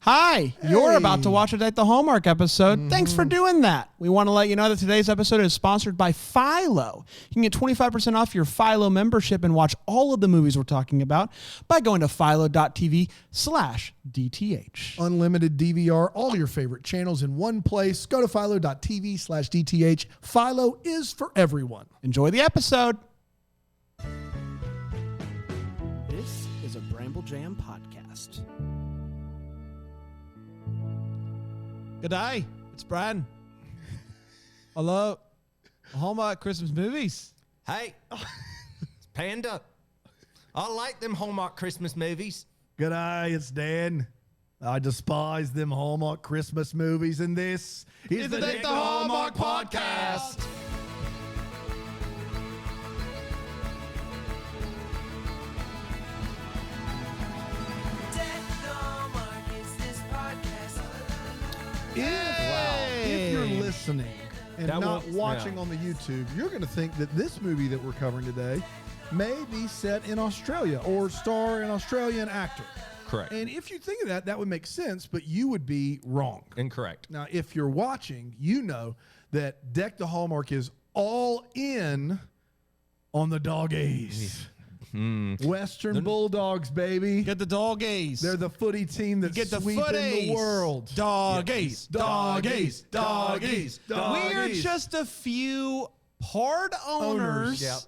Hi, you're about to watch a Deck the Hallmark episode. Thanks for doing that. We want to let you know that today's episode is sponsored by Philo. You can get 25% off your Philo membership and watch all of the movies we're talking about by going to philo.tv/DTH. Unlimited DVR, all your favorite channels in one place. Go to philo.tv/DTH. Philo is for everyone. Enjoy the episode. This is a Bramble Jam podcast. Good day. It's Brian. Hello. Hallmark Christmas movies. Hey, it's Panda. I like them Hallmark Christmas movies. G'day, it's Dan. I despise them Hallmark Christmas movies, and this is the Deck the Hallmark podcast. If you're listening and not watching on the YouTube, you're going to think that this movie that we're covering today may be set in Australia or star an Australian actor. Correct. And if you think of that, that would make sense, but you would be wrong. Incorrect. Now, if you're watching, you know that Deck the Hallmark is all in on the doggies. Western Bulldogs, baby. Get the doggies. They're the footy team that's Get the sweeping footies. the world. Doggies. Doggies. Doggies. We're just a few part owners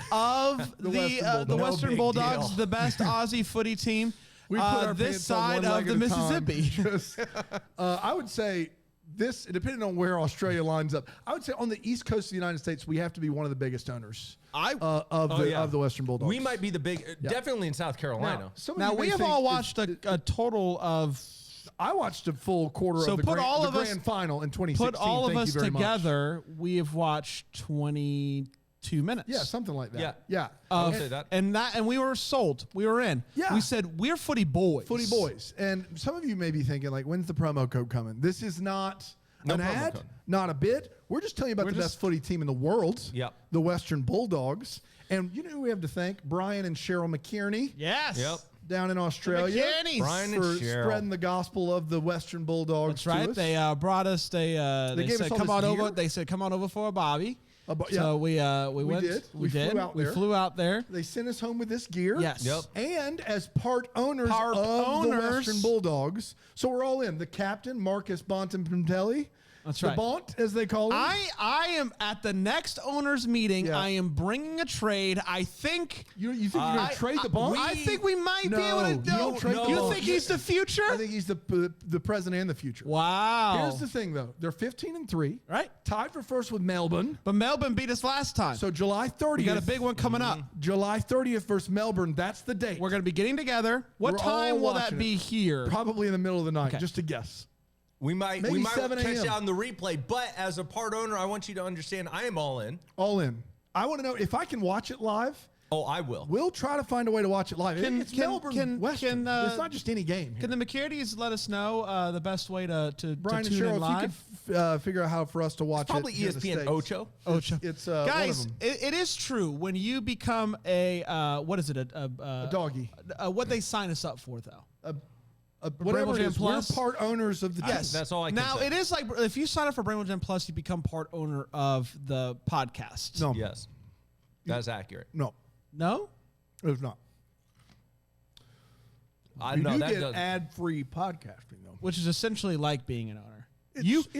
of the Western Bulldogs, deal. the best Aussie footy team. We put our this pants on side one of leg the at a time. Mississippi. I would say this, depending on where Australia lines up, I would say on the east coast of the United States, we have to be one of the biggest owners of the Western Bulldogs. We might be the big, definitely in South Carolina. Now we have all watched a total of. I watched a full quarter of the grand final in 2016. Put all of us together, we have watched 22 minutes. Yeah, something like that. Yeah. I would say that. And we were sold. We were in. Yeah. We said we're footy boys. Footy boys. And some of you may be thinking, like, when's the promo code coming? This is not an ad, not a bit. We're just telling you about the best footy team in the world. Yep. The Western Bulldogs. And you know who we have to thank? Brian and Cheryl McKierney. Yes. Yep. Down in Australia. Brian and for Cheryl. spreading the gospel of the Western Bulldogs. That's right. To us. They brought us. They gave said, us all "Come this on gear. over." They said, "Come on over for a Bobby." So we went. did. We did. We flew out there. They sent us home with this gear. Yes. Yep. And as part owners of the Western Bulldogs. So we're all in. The captain, Marcus Bontempelli. That's the right. Bont, as they call him. I am at the next owners meeting. Yeah. I am bringing a trade. I think You think you're going to trade the Bont? I think we might be able to. you don't trade the You Bont. think he's the future? I think he's the present and the future. Wow. Here's the thing, though. They're 15-3. Right. Tied for first with Melbourne. But Melbourne beat us last time. So July 30th. We got a big one coming up. July 30th versus Melbourne. That's the date. We're going to be getting together. What We're time all will that watching be it. here? Probably in the middle of the night, Okay. just to guess. We might Maybe 7 catch a.m. you on the replay, but as a part owner, I want you to understand I am all in. All in. I want to know if I can watch it live. Oh, I will. We'll try to find a way to watch it live. It's Melbourne Western. It's not just any game. Can the McKierney's let us know the best way to Brian tune and Cheryl, in live? if you could figure out how for us to watch Probably it. here in the ESPN States. Ocho. It's Guys, one of them. it is true. When you become a what is it? A doggy. What they sign us up for though? Whatever it Jam is, Plus? we're part owners of the team. Yes, That's all I can now say. it is like if you sign up for Bramble Jam Plus, you become part owner of the podcast. No. Yes. That's accurate. No, No? it's not. I You know do that get does. ad-free podcasting, though. Which is essentially like being an owner.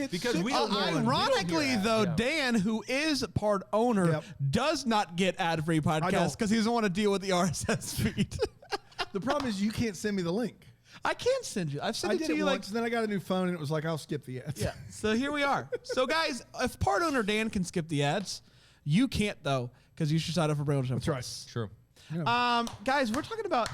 Because we don't want- Ironically, we don't hear though, ads, Dan, who is part owner, does not get ad-free podcasts because he doesn't want to deal with the RSS feed. The problem is you can't send me the link. I can't send you. I've sent I it did to it you once, then I got a new phone, and it was like, I'll skip the ads. Yeah. So here we are. So guys, if part owner Dan can skip the ads, you can't though, because you should sign up for Bramble Jam That's Plus. True. Guys, we're talking about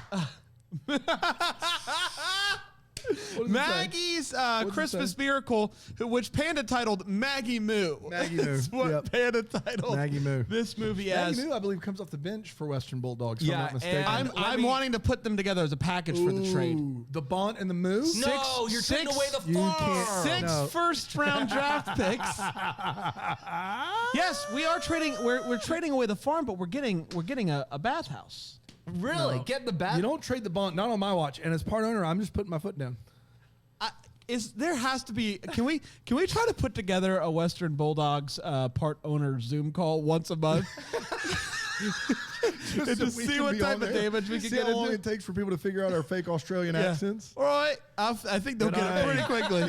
Maggie's Christmas Miracle, which Panda titled Maggie Moo. Maggie Moo. That's what Yep. Panda titled Maggie Moo. this movie as. Maggie Moo, I believe, comes off the bench for Western Bulldogs, if Yeah, I'm not mistaken. and I'm wanting to put them together as a package for the trade. Ooh, the Bont and the Moo? No, you're trading away the You farm. can't- Six No. first-round draft picks. Yes, we are trading. We're trading away the farm, but we're getting a bathhouse. Really? No. Get the bat. You don't trade the Bont, not on my watch. And as part owner, I'm just putting my foot down. there has to be? Can we try to put together a Western Bulldogs part owner Zoom call once a month? Just to see what type of damage we can get how long into. it takes for people to figure out our fake Australian accents. All right, I think they'll get it pretty quickly.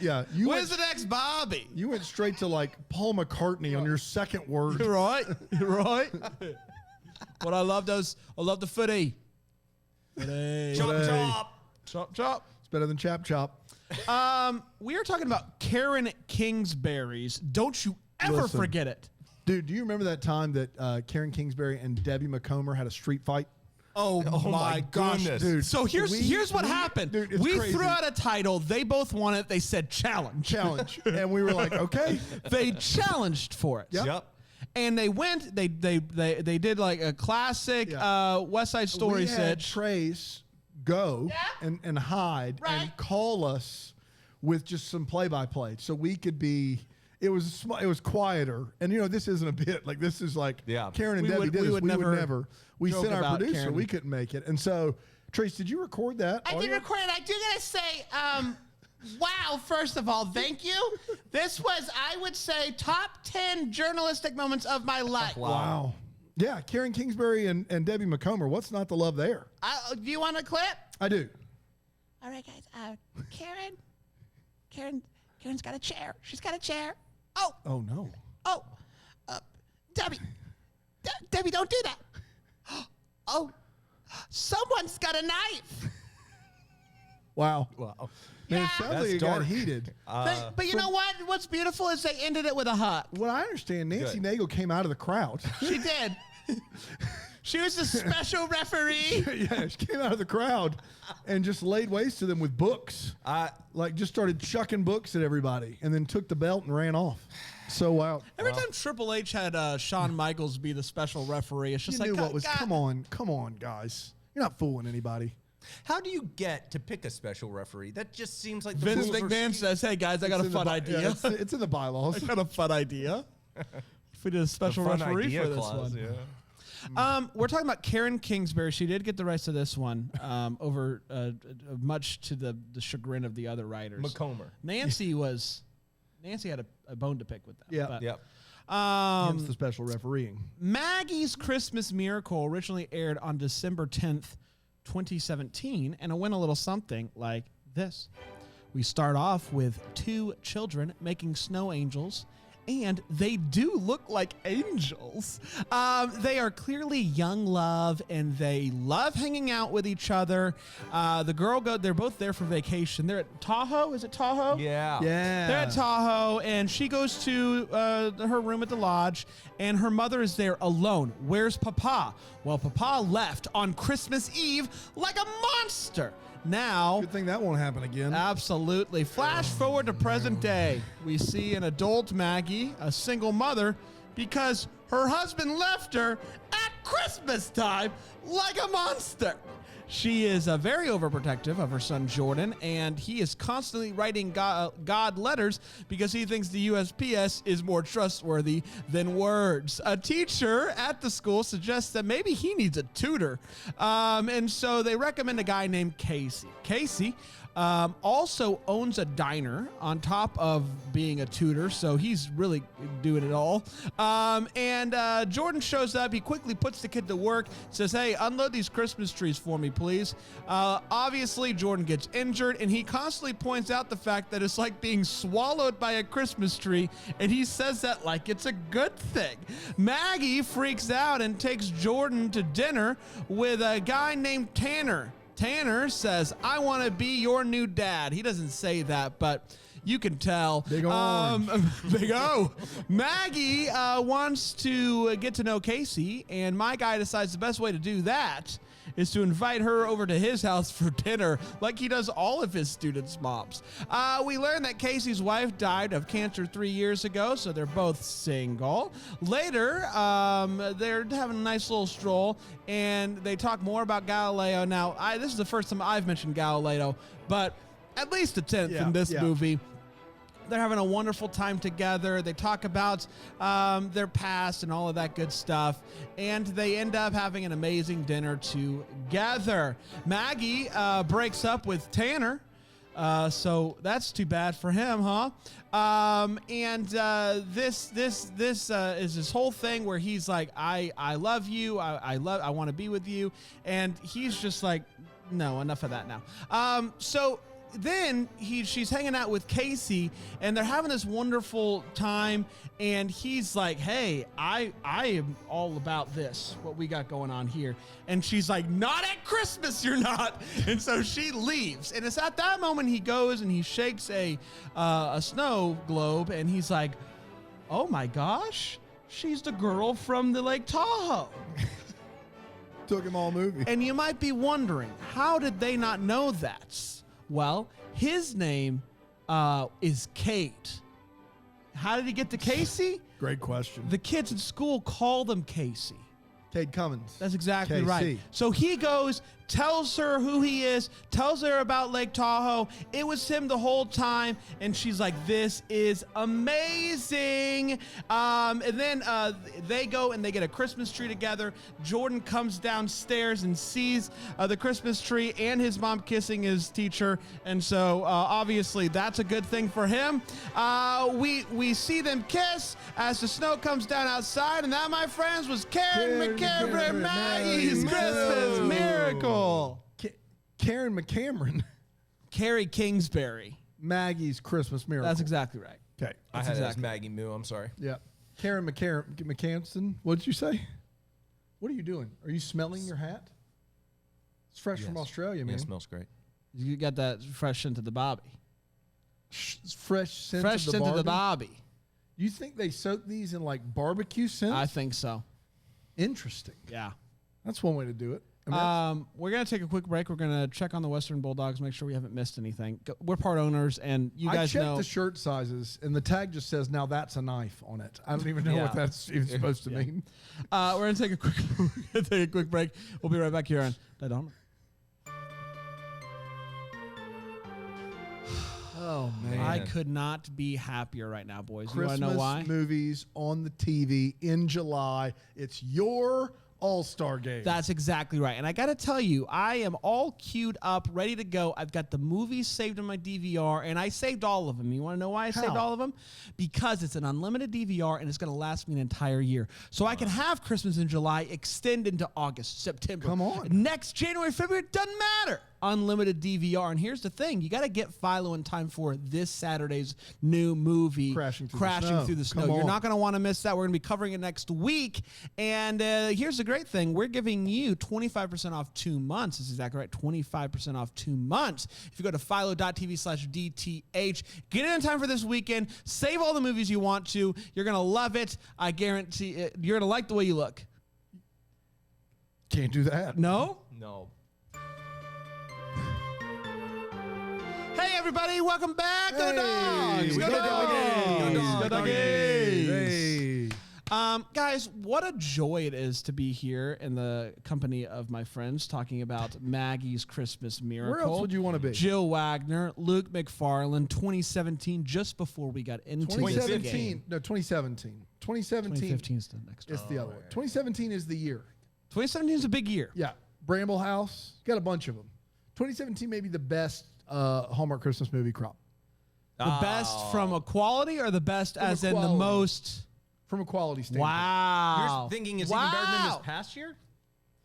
Yeah. Where's the next Bobby? You went straight to like Paul McCartney on your second word. You're right. What I love the footy. Chop, chop. Chop, chop. It's better than chap chop. We are talking about Karen Kingsbury's. Don't you ever Listen. forget it. Dude, do you remember that time that Karen Kingsbury and Debbie McComber had a street fight? Oh my gosh, goodness. dude! So here's what happened. Dude, it's we crazy. threw out a title. They both won it. They said challenge. And we were like, okay. They challenged for it. Yep. And they went. They did like a classic West Side Story. We had Trace go and hide and call us with just some play-by-play, so we could be. It was quieter, and this isn't a bit like this is like Karen and Debbie did this. We would never. We sent our producer. Karen. We couldn't make it, and so Trace, did you record that? I did record it. I do gotta say, wow! First of all, thank you. This was, I would say, top 10 journalistic moments of my life. Wow. Yeah, Karen Kingsbury and Debbie McComber. What's not to love there? Do you want a clip? I do. All right, guys. Karen's got a chair. She's got a chair. Oh no. Oh, Debbie. Debbie, don't do that. Oh, someone's got a knife. Wow. Man, it sounds like it got dark. heated. But you know what? What's beautiful is they ended it with a hug. What I understand, Nancy Nagel came out of the crowd. She did. She was the special referee. Yeah, she came out of the crowd and just laid waste to them with books. Just started chucking books at everybody and then took the belt and ran off. So wow. Every time Triple H had Shawn Michaels be the special referee, it's just You like, knew what was. Come on, guys. You're not fooling anybody. How do you get to pick a special referee? That just seems like the Vince rules are McMahon says, "Hey guys, I got a It's in the fun idea. Yeah, it's in the bylaws. I got a fun idea. If we did a special fun referee idea for this clause, one." yeah. We're talking about Karen Kingsbury. She did get the rights to this one over much to the chagrin of the other writers. McComber. Nancy had a bone to pick with that. Yeah. But, Yep. Hence the special refereeing. Maggie's Christmas Miracle originally aired on December 10th, 2017, and it went a little something like this. We start off with two children making snow angels, and they do look like angels. They are clearly young love, and they love hanging out with each other. They're both there for vacation. They're at Tahoe. Is it Tahoe? Yeah. They're at Tahoe, and she goes to her room at the lodge, and her mother is there alone. Where's Papa? Well, Papa left on Christmas Eve like a monster. Now, Good thing that won't happen again. absolutely. Flash forward to present day. We see an adult Maggie, a single mother, because her husband left her at Christmas time like a monster. She is very overprotective of her son Jordan, and he is constantly writing God letters because he thinks the USPS is more trustworthy than words. A teacher at the school suggests that maybe he needs a tutor, and so they recommend a guy named Casey. Casey also owns a diner on top of being a tutor, so he's really doing it all. And Jordan shows up. He quickly puts the kid to work, says, "Hey, unload these Christmas trees for me, please." Obviously, Jordan gets injured, and he constantly points out the fact that it's like being swallowed by a Christmas tree, and he says that like it's a good thing. Maggie freaks out and takes Jordan to dinner with a guy named Tanner. Tanner says, "I want to be your new dad." He doesn't say that, but you can tell. Big orange. Big O. Maggie wants to get to know Casey, and my guy decides the best way to do that is to invite her over to his house for dinner, like he does all of his students' moms. We learn that Casey's wife died of cancer 3 years ago, so they're both single. Later, they're having a nice little stroll, and they talk more about Galileo. Now, this is the first time I've mentioned Galileo, but at least a tenth in this movie. They're having a wonderful time together. They talk about their past and all of that good stuff. And they end up having an amazing dinner together. Maggie breaks up with Tanner So that's too bad for him, huh? This is this whole thing where he's like, I love you, I want to be with you, and he's just like, no, enough of that now. So then she's hanging out with Casey, and they're having this wonderful time, and he's like, hey, I am all about this, what we got going on here. And she's like, not at Christmas, you're not. And so she leaves, and it's at that moment he goes and he shakes a snow globe, and he's like, oh my gosh, she's the girl from the Lake Tahoe. Took him all movie. And you might be wondering, how did they not know that? Well, his name is Kate. How did he get to Casey? Great question. The kids at school call them Casey. Cade Cummins. That's exactly KC. right. So he goes, tells her who he is, tells her about Lake Tahoe. It was him the whole time, and she's like, this is amazing. And then they go and they get a Christmas tree together. Jordan comes downstairs and sees the Christmas tree and his mom kissing his teacher, and so obviously that's a good thing for him. We see them kiss as the snow comes down outside, and that, my friends, was Karen McCameron, Maggie's Christmas Miracle. Karen McCameron. Carrie Kingsbury. Maggie's Christmas Miracle. That's exactly right. Okay. I had it as Maggie Moo. I'm sorry. Yeah. Karen McCanson. What did you say? What are you doing? Are you smelling your hat? It's fresh from Australia, man. Yeah, it smells great. You got that fresh scent of the Bobby. Fresh scent Fresh of the scent of the Barbie? Bobby. You think they soak these in like barbecue scent? I think so. Interesting. Yeah. That's one way to do it. I mean, We're going to take a quick break. We're going to check on the Western Bulldogs, make sure we haven't missed anything. We're part owners, and you guys I checked know. the shirt sizes, and the tag just says, now that's a knife on it. I don't even know what that's even supposed to mean. We're going to take a quick break. We'll be right back here on Dead Hallmark. Oh, man. I could not be happier right now, boys. Christmas you want to know why? movies on the TV in July. It's your All-Star game. That's exactly right. And I got to tell you, I am all queued up, ready to go. I've got the movies saved on my DVR, and I saved all of them. You want to know why I saved all of them? Because it's an unlimited DVR, and it's going to last me an entire year. So I can have Christmas in July, extend into August, September. Come on. Next January, February, it doesn't matter. Unlimited DVR. And here's the thing. You got to get Philo in time for this Saturday's new movie, Crashing Through the Snow. You're not going to want to miss that. We're going to be covering it next week. And here's the great thing. We're giving you 25% off 2 months. That's exactly right. 25% off 2 months. If you go to philo.tv/DTH, get it in time for this weekend. Save all the movies you want to. You're going to love it. I guarantee it. You're going to like the way you look. Can't do that. No? No. Hey, everybody. Welcome back. Go Hey, Dogs. Go go Doggies. Doggies. Go Doggies. Hey. Guys, what a joy it is to be here in the company of my friends talking about Maggie's Christmas Miracle. Where else would you want to be? Jill Wagner, Luke McFarland, 2017, just before we got into this 2017. game. No, 2017. 2017. 2015 is the next It's one. the other one. 2017 is the year. 2017 is a big year. Yeah. Bramble House. Got a bunch of them. 2017 may be the best Hallmark Christmas movie crop. The best from a quality or the best as in the quality. most? From a quality standpoint. Wow. You're thinking it's even better than this past year?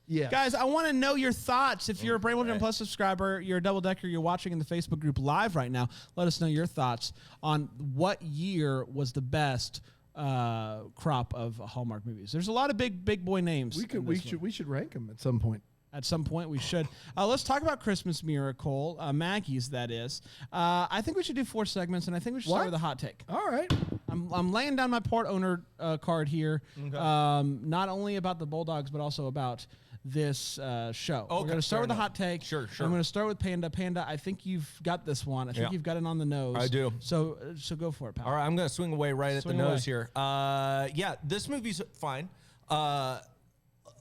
Yeah. Guys, I want to know your thoughts. If you're a Bramble Jam Plus subscriber, you're a Double Decker, you're watching in the Facebook group live right now, let us know your thoughts on what year was the best crop of Hallmark movies. There's a lot of big boy names. We should rank them at some point. At some point, we should. Let's talk about Christmas Miracle, Maggie's, that is. I think we should do 4 segments, and I think we should start with a hot take. All right. I'm laying down my part owner card here, not only about the Bulldogs, but also about this show. We're going to start with a hot take. Sure. I'm going to start with Panda. Panda, I think you've got this one. I think you've got it on the nose. I do. So go for it, pal. All right, I'm going to swing away right Swing at the away. nose here. Yeah, this movie's fine.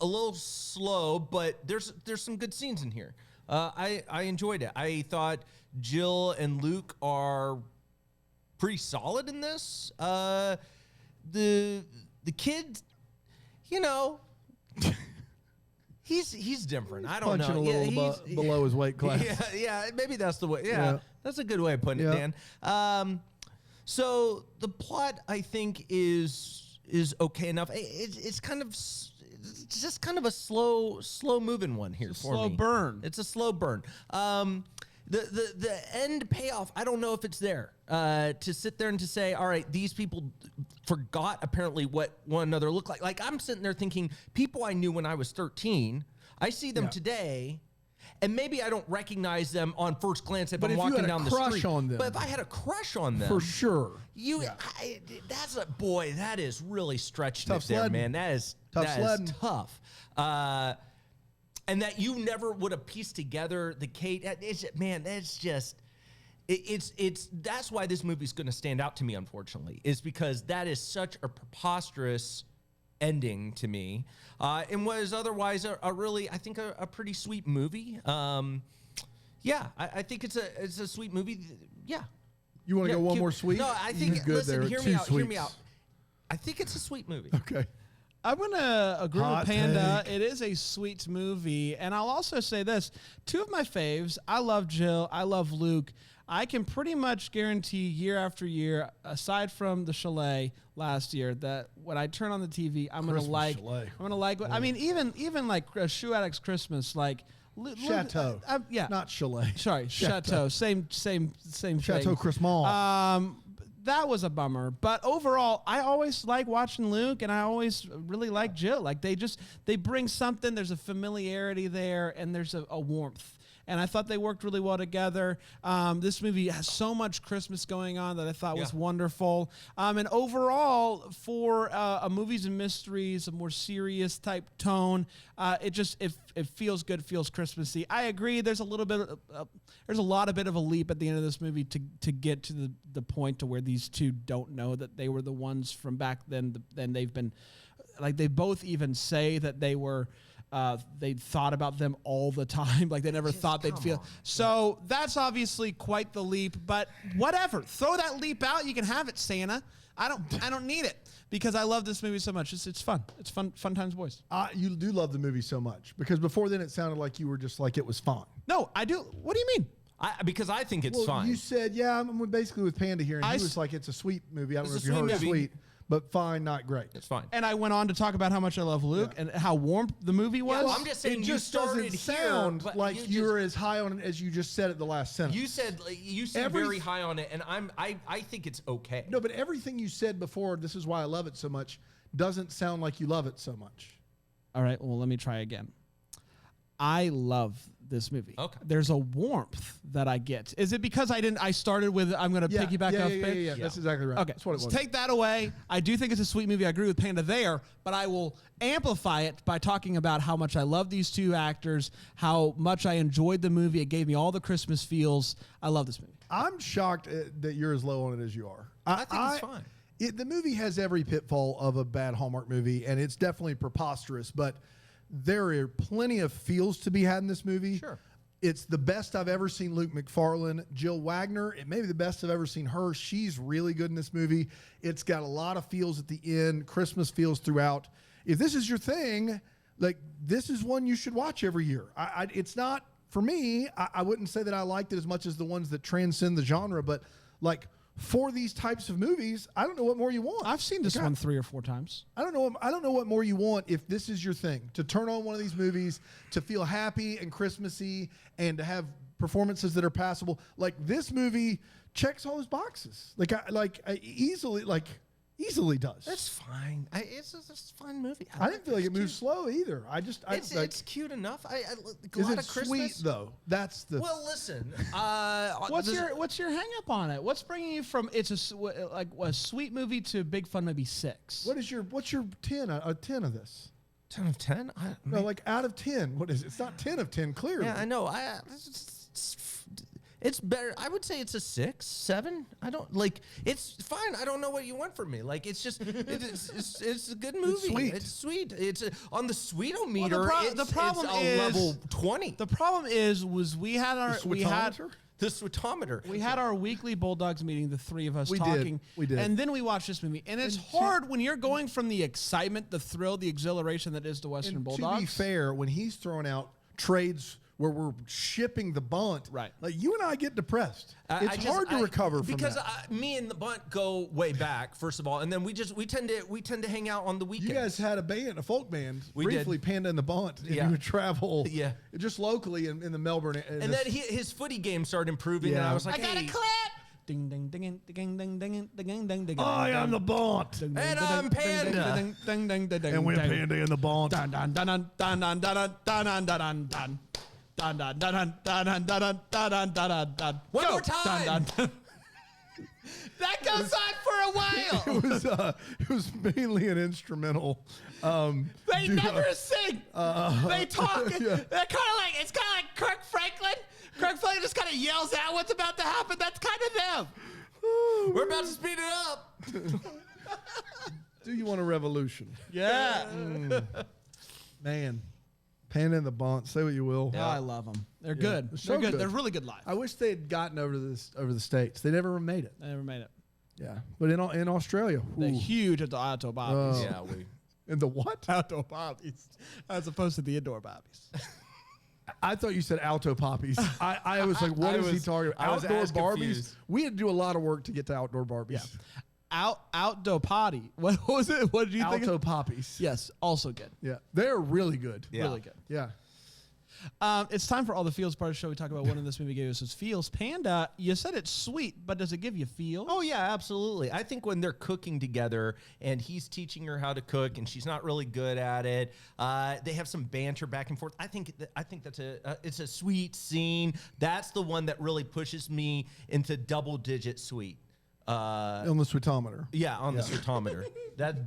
A little slow, but there's some good scenes in here. I enjoyed it. I thought Jill and Luke are pretty solid in this. The kid, you know, he's different. I don't Punching know. a little below his weight class. Yeah, maybe that's the way. Yeah. That's a good way of putting it, Dan. So the plot, I think, is okay enough. It's just kind of a slow moving one here for me. Slow burn. It's a slow burn. The end payoff, I don't know if it's there. To sit there and to say, all right, these people forgot apparently what one another looked like. Like, I'm sitting there thinking, people I knew when I was 13, I see them today, and maybe I don't recognize them on first glance if I'm walking down the street. But if you had a crush on them. But if I had a crush on them. For sure. That is really stretched Tough there, sledding. man. That is tough. And that you never would have pieced together the Kate. That's why this movie's going to stand out to me, unfortunately, is because that is such a preposterous ending to me, and was otherwise a really, I think, a pretty sweet movie. I think it's a sweet movie. Yeah. You want to go one more sweet? No, I think. Listen, hear me out. I think it's a sweet movie. Okay. I'm going to agree with Panda. Take. It is a sweet movie. And I'll also say this. Two of my faves, I love Jill, I love Luke. I can pretty much guarantee year after year, aside from the Chalet last year, that when I turn on the TV, I'm going to like. Chalet. I'm going to like. I mean, even like Shoe Addicts Christmas, like. Chateau. Yeah. Not Chalet. Sorry, Chateau. Same Chateau thing. Christmas. That was a bummer, but overall, I always like watching Luke, and I always really like Jill. Like they bring something. There's a familiarity there, and there's a warmth. And I thought they worked really well together. This movie has so much Christmas going on that I thought was wonderful. And overall, for a movies and mysteries, a more serious type tone, it feels good. It feels Christmassy. I agree. There's a lot of bit of a leap at the end of this movie to get to the point to where these two don't know that they were the ones from back then. Then they've been, like, they both even say that they were. They thought about them all the time. Like, they never thought they'd feel. So that's obviously quite the leap, but whatever. Throw that leap out. You can have it, Santa. I don't need it because I love this movie so much. It's fun. It's fun times, boys. You do love the movie so much because before then it sounded like you were just like it was fine. No, I do. What do you mean? Because I think it's fine. You said, I'm basically with Panda here, and he was like, it's a sweet movie. I don't know if you heard sweet, but fine, not great. It's fine. And I went on to talk about how much I love Luke and how warm the movie was. Well, I'm just saying it just doesn't sound like you're as high on it as you just said at the last sentence. You said very high on it, and I think it's okay. No, but everything you said before, this is why I love it so much, doesn't sound like you love it so much. All right, well, let me try again. I love this movie. Okay. There's a warmth that I get. Is it because I started with, I'm going to piggyback off Ben? Yeah, that's exactly right. Okay, that's what it was. Take that away. I do think it's a sweet movie. I agree with Panda there, but I will amplify it by talking about how much I love these two actors, how much I enjoyed the movie. It gave me all the Christmas feels. I love this movie. I'm shocked that you're as low on it as you are. I think it's fine. The movie has every pitfall of a bad Hallmark movie, and it's definitely preposterous, but there are plenty of feels to be had in this movie. Sure. It's the best I've ever seen Luke McFarlane. Jill Wagner, it may be the best I've ever seen her. She's really good in this movie. It's got a lot of feels at the end, Christmas feels throughout. If this is your thing, like, this is one you should watch every year. It's not, for me, I wouldn't say that I liked it as much as the ones that transcend the genre, but like, for these types of movies, I don't know what more you want. I've seen this one 3 or 4 times. I don't know what more you want if this is your thing, to turn on one of these movies, to feel happy and Christmassy, and to have performances that are passable. Like, this movie checks all those boxes. Easily does. That's fine. It's a fun movie. I didn't feel like it moved slow either. It's cute enough. Is it sweet though? That's the. Well, listen. What's your hang up on it? What's bringing you from it's a sweet movie to big fun maybe 6? What's your 10? A 10 of this? 10 of 10? No, like out of 10. What is it? It's not 10 of 10. Clearly. Yeah, I know. It's better. I would say it's a 6, 7. I don't like. It's fine. I don't know what you want from me. Like, it's just it's a good movie. It's sweet. It's on the sweetometer. Well, the problem is level 20. The problem was we had the sweetometer. We had our weekly Bulldogs meeting, the 3 of us We talking. did. And then we watched this movie. And it's hard when you're going from the excitement, the thrill, the exhilaration that is the Western Bulldogs. To be fair, when he's throwing out trades where we're shipping the bunt. Right. Like you and I get depressed. I It's hard to recover from because that. me and the bunt go way back, first of all, and then we tend to hang out on the weekends. You guys had a folk band, We briefly, did. Panda and the Bunt, and Yeah. you would travel Yeah. just locally in the Melbourne. And then his footy game started improving, and Yeah. I was like, I got a hey, clip. Ding ding ding ding ding ding ding ding ding ding. I am the Bunt, And I'm Panda. Ding ding ding ding ding. and we're Panda and the Bunt. Dun dun dun dun dun dun dun dun dun dun dun. Dun dun dun dun dun dun dun dun dun dun. One Go. more time. Dun, dun. That goes on for a while. It was mainly an instrumental. They never sing. They talk. Yeah. They're kind of like, it's kind of like Kirk Franklin. Kirk Franklin just kind of yells out what's about to happen. That's kind of them. We're about to speed it up. Do you want a revolution? Yeah. Man, Panda and the Bunt, say what you will. Oh, I love them. They're good. They're so They're good. good. They're really good live. I wish they had gotten over the states. They never made it. I never made it. Yeah, but in Australia, They're ooh. huge at the outdoor bobbies. Oh. Yeah, we. In the what? Outdoor bobbies, as opposed to the indoor bobbies. I thought you said alto poppies. I was like, what is he talking about? I was Outdoor as Barbies? confused. We had to do a lot of work to get to outdoor Barbies. Yeah. Outdoor potty. What was it? What did you think? Alto poppies. Yes, also good. Yeah. They're really good. Yeah. Really good. Yeah. It's time for all the feels part of the show. We talk about what in this movie gave us as feels. Panda, you said it's sweet, but does it give you feels? Oh yeah, absolutely. I think when they're cooking together and he's teaching her how to cook and she's not really good at it, they have some banter back and forth. I think that's it's a sweet scene. That's the one that really pushes me into double-digit sweet. On the sweetometer. Yeah, on the sweetometer. That's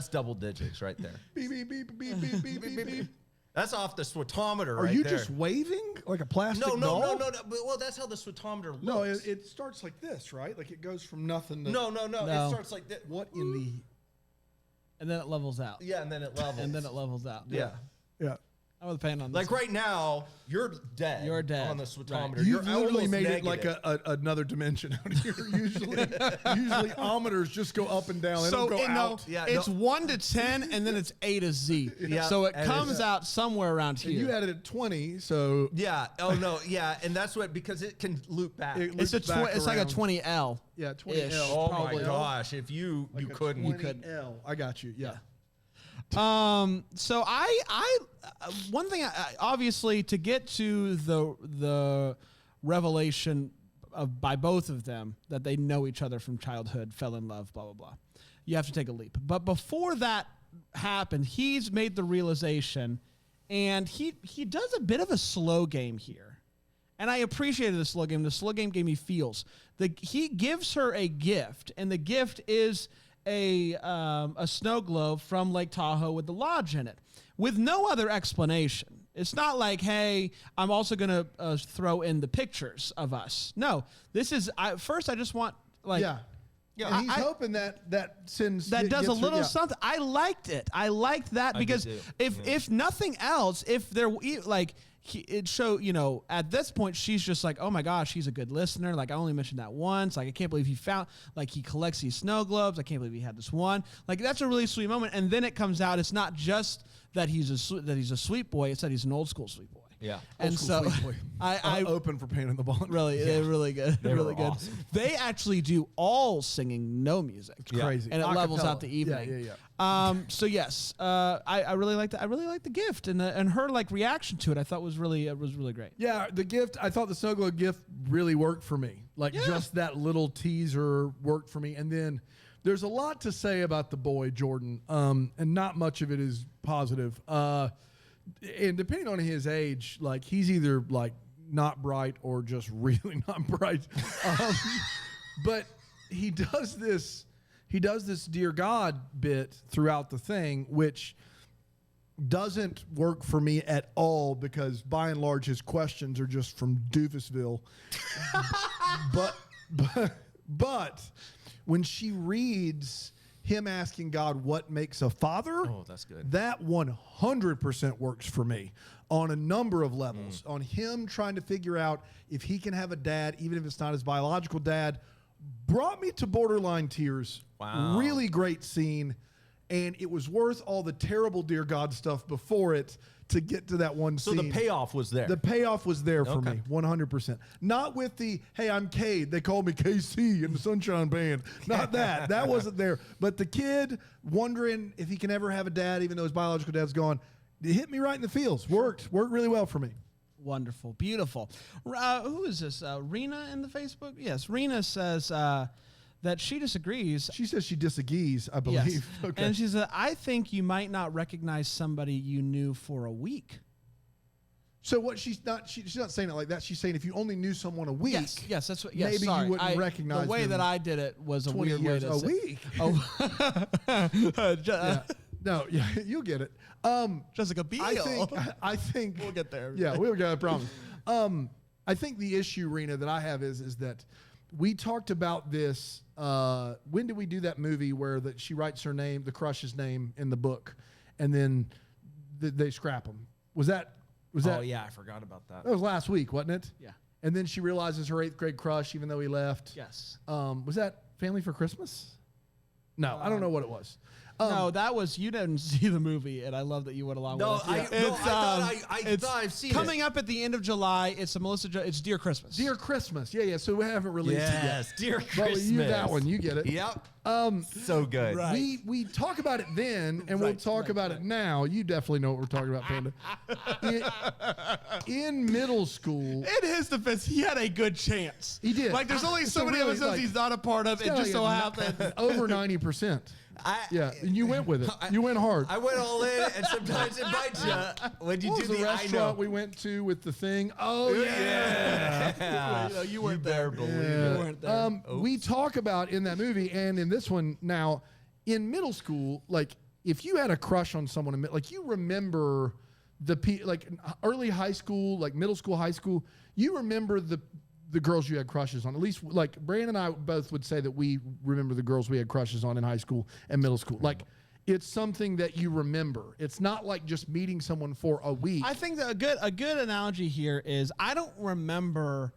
double digits right there. Beep, beep, beep, beep, beep, beep, beep, beep. That's off the sweetometer Are right you there. just waving like a plastic No. doll? Well, that's how the sweetometer looks. No, it starts like this, right? Like it goes from nothing to... No. No. It starts like that. What in the... And then it levels out. Yeah, and then it levels. And then it levels out. Yeah. Yeah. I'm with Panda on this. Like right now, you're dead. You're dead. on the sweetometer. Right. You've You're literally almost made negative. it like another dimension out here. Usually ometers just go up and down. They So don't go out. Yeah, it's no. 1 to 10, and then it's A to Z. Yeah, So it and comes it's- out somewhere around And here. you had it at 20, so... Yeah. Oh no. Yeah, and that's what because it can loop back. It it's loops a back it's like a around. 20L. Yeah, 20L. ish. oh probably. my gosh! If you couldn't. You couldn't. L. I got you. Yeah. So I one thing obviously to get to the revelation by both of them that they know each other from childhood, fell in love, blah blah blah. You have to take a leap. But before that happened, he's made the realization, and he does a bit of a slow game here. And I appreciated the slow game. The slow game gave me feels. He gives her a gift, and the gift is a snow globe from Lake Tahoe with the lodge in it, with no other explanation. It's not like, hey, I'm also going to throw in the pictures of us. No, this is, first I just want, like, Yeah. Yeah. And he's hoping that sends... that does a gets her- little yeah. something. I liked it. I liked that because too. if nothing else, if there like it show, at this point she's just like, oh my gosh, he's a good listener. Like I only mentioned that once. Like I can't believe he found, like he collects these snow globes. I can't believe he had this one. Like that's a really sweet moment. And then it comes out, it's not just that he's a sweet boy. It's that he's an old school sweet boy. Yeah. And Old school so sweet boy. I open for Pain in the Bond. really, they're really good. They're really were good. awesome. They actually do all singing, no music. Yeah. Crazy. And it levels Acapella. out the evening. Yeah. So yes, I really liked I really liked the gift and her like reaction to it. I thought was really great. Yeah, the gift, I thought the snow globe gift really worked for me. Like just that little teaser worked for me. And then there's a lot to say about the boy, Jordan, and not much of it is positive. And depending on his age, like he's either like not bright or just really not bright. But he does this Dear God bit throughout the thing, which doesn't work for me at all because by and large his questions are just from Doofusville. but when she reads him asking God what makes a father, Oh, that's good. that 100% works for me on a number of levels. On him trying to figure out if he can have a dad, even if it's not his biological dad, brought me to borderline tears. Wow. Really great scene. and it was worth all the terrible Dear God stuff before it to get to that one So scene. the payoff was there. The payoff was there for Okay. me, 100%. Not with the, hey, I'm Cade. They called me KC in the Sunshine Band. Not that. That wasn't there. But the kid wondering if he can ever have a dad, even though his biological dad's gone, it hit me right in the feels. Worked really well for me. Wonderful. Beautiful. Who is this? Rena in the Facebook? Yes. Rena says that she disagrees. She says she disagrees, I believe. Yes. Okay. And she said, I think you might not recognize somebody you knew for a week. So what she's not saying it like that. She's saying if you only knew someone a week, Yes, that's what. Yes, maybe sorry. you wouldn't recognize the way them that I did it was a 20 weird way years to a say. week. Oh, Yeah. No, yeah, you'll get it. Jessica Biel. I think We'll get there. Yeah, we'll get it, I promise. I think the issue, Rena, that I have is that we talked about this. When did we do that movie where she writes her name, the crush's name, in the book, and then they scrap him? Was that? Oh yeah, I forgot about that. That was last week, wasn't it? Yeah. And then she realizes her 8th grade crush, even though he left. Yes. Was that Family for Christmas? No, I don't know what it was. No, that was, you didn't see the movie, and I love that you went along No, with it. I thought I've seen coming it. up at the end of July. It's it's Dear Christmas. Dear Christmas. Yeah. So we haven't released it yet. Yes, Dear But Christmas. you that one, you get it. Yep. So good. Right. We talk about it then, and we'll talk about it now. You definitely know what we're talking about, Panda. In middle school, In his defense, he had a good chance. He did. Like, there's only So so many really, episodes like, he's not a part of. It got just so like happened. over 90%. Yeah, and you went with it. You went hard. I went all in, and sometimes it bites you when you What do was the the I know. restaurant we went to with the thing? Oh yeah. You know, you weren't better there. believe You weren't there. We talk about in that movie and in this one now, in middle school, like if you had a crush on someone, like you remember like early high school, like middle school, high school, you remember the girls you had crushes on. At least like Brandon and I both would say that we remember the girls we had crushes on in high school and middle school. Like it's something that you remember. It's not like just meeting someone for a week. I think that a good analogy here is I don't remember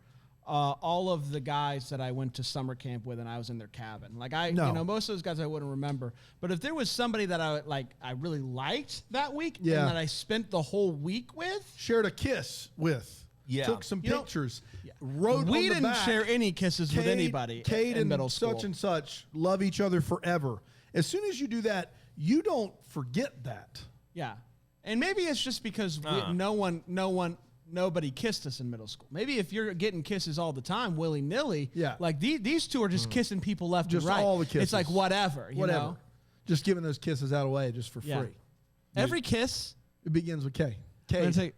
all of the guys that I went to summer camp with and I was in their cabin. Like most of those guys I wouldn't remember. But if there was somebody that I really liked that week and that I spent the whole week with, shared a kiss with. Yeah. Took some You know, pictures. Wrote we on the didn't back, share any kisses with anybody Cade in and middle school. such and such love each other forever. As soon as you do that, you don't forget that. Yeah. And maybe it's just because nobody kissed us in middle school. Maybe if you're getting kisses all the time, willy-nilly, like these two are just kissing people left Just and right. all the kisses. It's like whatever, you know? Just giving those kisses out away just for Yeah. free. Every kiss. It begins with K. We're K. gonna take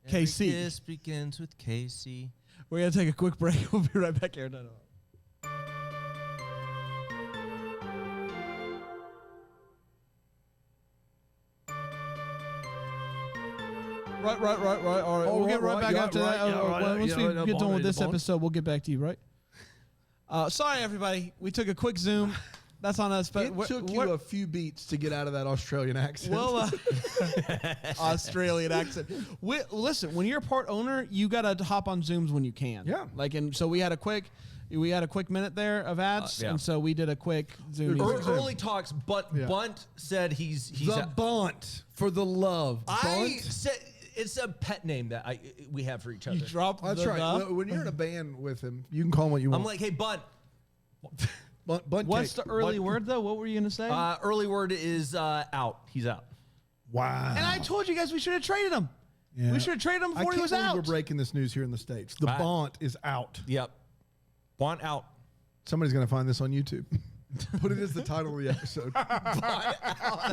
Every KC. kiss begins with Casey. We're gonna take a quick break. We'll be right back here. No. Right. All right. We'll get right back after that. Once we get done with this episode, we'll get back to you, right? Sorry, everybody. We took a quick Zoom. That's on us. But It took you a few beats to get out of that Australian accent. well, Australian accent. Listen, when you're a part owner, you gotta hop on Zooms when you can. Yeah. And so we had a quick minute there of ads, yeah. and so we did a quick Zoom. Early talks, but Bunt said he's the Bunt for the love. I Bunt. said it's a pet name that we have for each other. You dropped That's the right. the. When you're in a band with him, you can call him what you want. I'm like, hey, Bunt. Bunt What's cake. the early word though? What were you gonna say? Early word is out. He's out. Wow. and I told you guys we should have traded him. Yeah. We should have traded him I before he can't was believe out. we're breaking this news here in the States. The Bunt is out. Yep. Bunt out. Somebody's going to find this on YouTube. Put it as the title of the episode.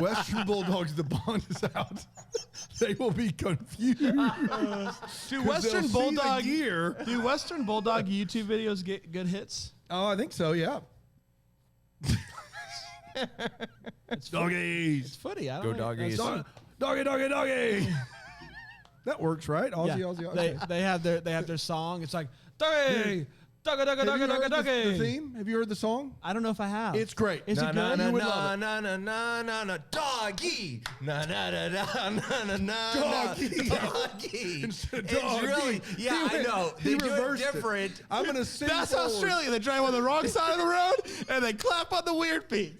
Western Bulldogs, the Bunt is out. They will be confused. Do Western Bulldog Do Western Bulldog YouTube videos get good hits? Oh, I think so, yeah. Doggies. It's footy. I don't Go know. Doggies. Doggy. That works, right? Aussie, Yeah. Aussie, Aussie. They have their song. It's like doggy, doggy, Have you heard the doggy. theme? Have you heard the song? I don't know if I have. It's great. Is it good? You would love it. na doggy. Na Doggy. doggy. Instead of It's doggy. really I know. He They do it reversed it. different. I'm going to sing That's forward. Australia. They drive on the wrong side of the road and they clap on the weird piece.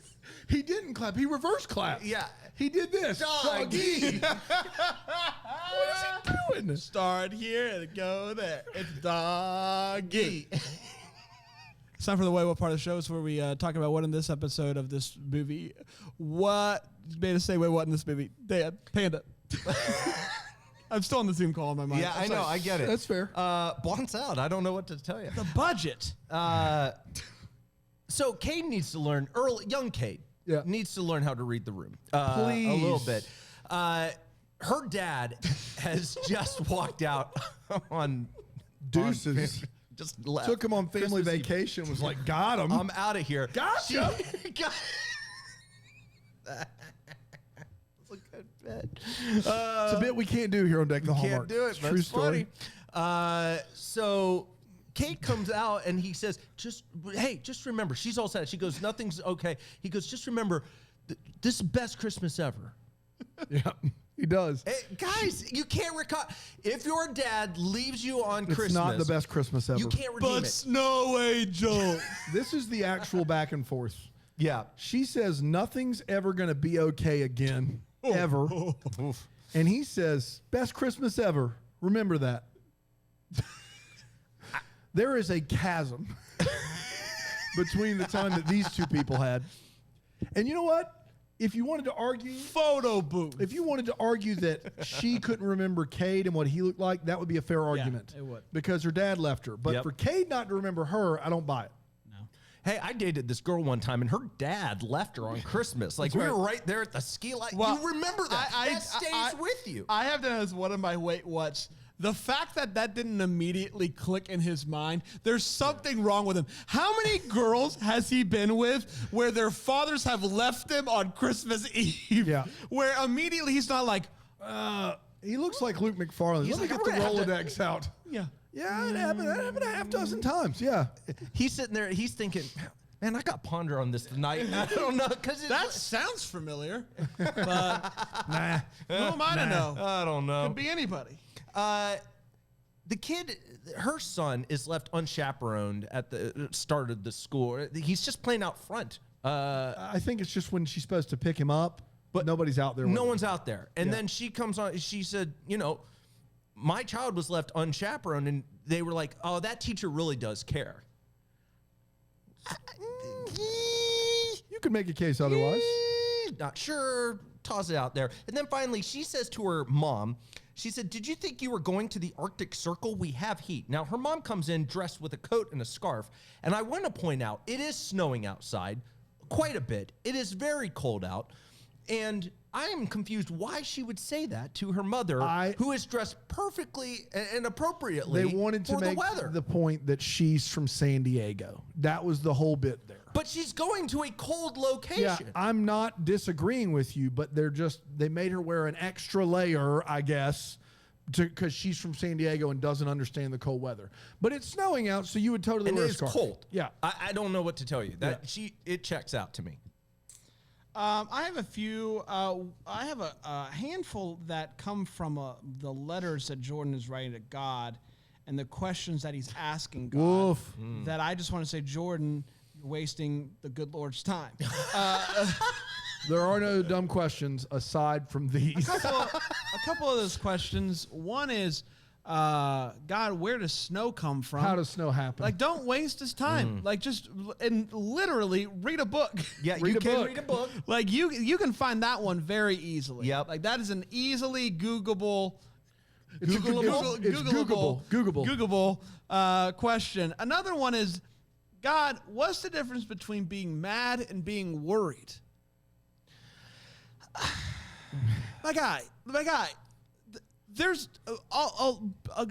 He didn't clap. He reverse clapped. Yeah. He did this. Doggy. What is he doing? Start here and go there. It's doggy. It's time for the Wait What part of the show. It's where we talk about what in this episode of this movie. What made us say wait what in this movie? Dad, Panda. I'm still on the Zoom call in my mind. Yeah, I know. I get it. That's fair. Blonde's out. I don't know what to tell you. The budget. So Cade needs to learn young Cade needs to learn how to read the room. Please. A little bit. Her dad has just walked out on Deuces. Just left. Took him on family Christmas Eve. vacation. Was like, got him. I'm out of here. Gotcha. That's a good bit. It's a bit we can't do here on Deck the Hallmark. Can't do it. It's But true it's story. funny. So Kate comes out and he says, just remember, she's all sad. She goes, nothing's okay. He goes, just remember, this is the best Christmas ever. Yeah, he does. Hey, guys, you can't recall. If your dad leaves you on It's Christmas, not the best Christmas ever. you can't redeem it. Snow Angel. This is the actual back and forth. Yeah. She says nothing's ever going to be okay again, ever. And he says, best Christmas ever. Remember that. There is a chasm between the time that these two people had. And you know what? If you wanted to argue, Photo booth. if you wanted to argue that she couldn't remember Cade and what he looked like, that would be a fair argument. it would. Because her dad left her. But Yep. for Cade not to remember her, I don't buy it. Hey, I dated this girl one time, and her dad left her on Christmas. Like, we were right there at the ski light. Well, you remember that. That stays with you. I have that as one of my wait what's. The fact that that didn't immediately click in his mind, there's something wrong with him. How many girls has he been with where their fathers have left them on Christmas Eve? Yeah. Where immediately he's not like, He looks like Luke McFarlane. Let me like, get I'm the gonna have to- Rolodex out. yeah. Yeah, it happened. That happened a half dozen times. Yeah. He's sitting there, he's thinking, man, I got to ponder on this tonight. I don't know. Because That sounds familiar. But Nah. who am I to know? I don't know. Could be anybody. The kid, her son, is left unchaperoned at the start of the school. He's just playing out front. I think it's just when she's supposed to pick him up, but nobody's out there. No with one's out there. And Yeah. then she comes on, she said, you know, my child was left unchaperoned. And they were like, oh, that teacher really does care. him. You could make a case otherwise. Not sure. Toss it out there. And then finally, she says to her mom, she said, did you think you were going to the Arctic Circle? We have heat. Now, her mom comes in dressed with a coat and a scarf. And I want to point out, it is snowing outside quite a bit. It is very cold out. And I am confused why she would say that to her mother, who is dressed perfectly and appropriately They wanted to for make the weather. the point that she's from San Diego. That was the whole bit there. But she's going to a cold location. Yeah, I'm not disagreeing with you, but they made her wear an extra layer, I guess, because she's from San Diego and doesn't understand the cold weather. But it's snowing out, so you would totally And wear it a is scarf. cold. Yeah. I don't know what to tell you. It checks out to me. I have a few. I have a handful that come from the letters that Jordan is writing to God, and the questions that he's asking God. Woof. That I just want to say, Jordan, you're wasting the good Lord's time. There are no dumb questions aside from these. A couple of those questions. One is, God, where does snow come from? How does snow happen? Like, don't waste his time. Like, just and literally read a book. Yeah, Read you a can book. read a book. Like you can find that one very easily. Yep. Like that is an easily Googleable. It's Googleable. Question. Another one is, God, what's the difference between being mad and being worried? My guy. There's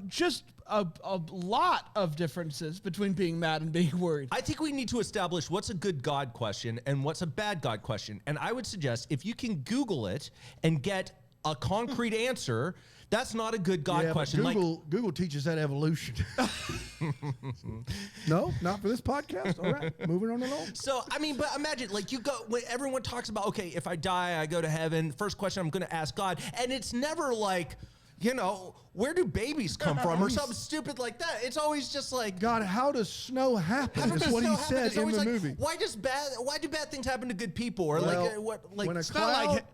just a lot of differences between being mad and being worried. I think we need to establish what's a good God question and what's a bad God question. And I would suggest if you can Google it and get a concrete answer, that's not a good God Yeah, but question. Google teaches that evolution. No, not for this podcast. All right, moving on along. So, I mean, but imagine, like, you go, when everyone talks about, okay, if I die, I go to heaven. First question I'm going to ask God. And it's never like, where do babies come from or something stupid like that. It's always just like, God, how does snow happen? Is what he said in the movie. Why do bad things happen to good people? Or Well,